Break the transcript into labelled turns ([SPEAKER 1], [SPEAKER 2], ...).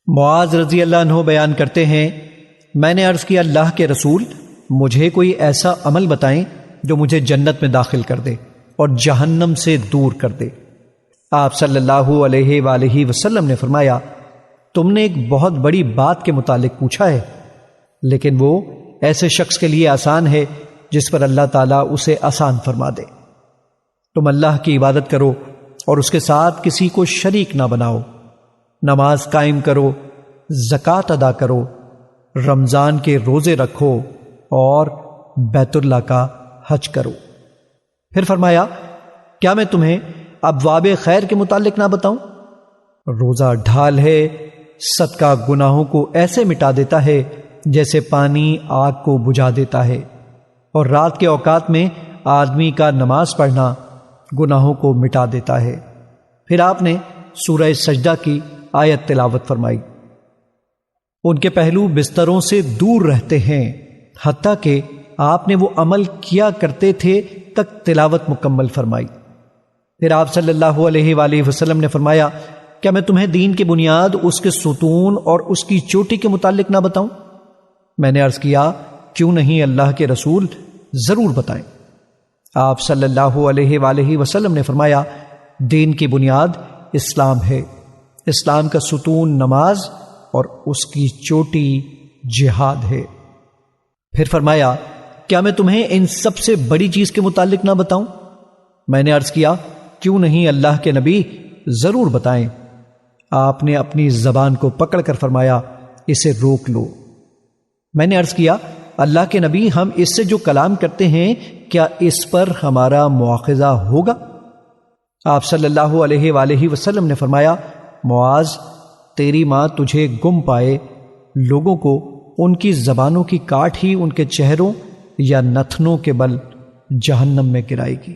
[SPEAKER 1] معاذ رضی اللہ عنہ بیان کرتے ہیں، میں نے عرض کیا اللہ کے رسول، مجھے کوئی ایسا عمل بتائیں جو مجھے جنت میں داخل کر دے اور جہنم سے دور کر دے۔ آپ صلی اللہ علیہ وآلہ وسلم نے فرمایا، تم نے ایک بہت بڑی بات کے متعلق پوچھا ہے، لیکن وہ ایسے شخص کے لیے آسان ہے جس پر اللہ تعالیٰ اسے آسان فرما دے۔ تم اللہ کی عبادت کرو اور اس کے ساتھ کسی کو شریک نہ بناؤ، نماز قائم کرو، زکوٰۃ ادا کرو، رمضان کے روزے رکھو اور بیت اللہ کا حج کرو۔ پھر فرمایا، کیا میں تمہیں ابواب خیر کے متعلق نہ بتاؤں؟ روزہ ڈھال ہے، صدقہ گناہوں کو ایسے مٹا دیتا ہے جیسے پانی آگ کو بجھا دیتا ہے، اور رات کے اوقات میں آدمی کا نماز پڑھنا گناہوں کو مٹا دیتا ہے۔ پھر آپ نے سورہ سجدہ کی آیت تلاوت فرمائی۔ ان کے پہلو بستروں سے دور رہتے ہیں، حتیٰ کہ آپ نے وہ عمل کیا کرتے تھے تک تلاوت مکمل فرمائی۔ پھر آپ صلی اللہ علیہ وآلہ وسلم نے فرمایا، کیا میں تمہیں دین کی بنیاد، اس کے ستون اور اس کی چوٹی کے متعلق نہ بتاؤں؟ میں نے عرض کیا، کیوں نہیں اللہ کے رسول، ضرور بتائیں۔ آپ صلی اللہ علیہ وآلہ وسلم نے فرمایا، دین کی بنیاد اسلام ہے، اسلام کا ستون نماز اور اس کی چوٹی جہاد ہے۔ پھر فرمایا، کیا میں تمہیں ان سب سے بڑی چیز کے متعلق نہ بتاؤں؟ میں نے عرض کیا، کیوں نہیں اللہ کے نبی، ضرور بتائیں۔ آپ نے اپنی زبان کو پکڑ کر فرمایا، اسے روک لو۔ میں نے عرض کیا، اللہ کے نبی، ہم اس سے جو کلام کرتے ہیں کیا اس پر ہمارا مواخذہ ہوگا؟ آپ صلی اللہ علیہ وآلہ وسلم نے فرمایا، معاذ، تیری ماں تجھے گم پائے، لوگوں کو ان کی زبانوں کی کاٹ ہی ان کے چہروں یا نتنوں کے بل جہنم میں گرائے گی۔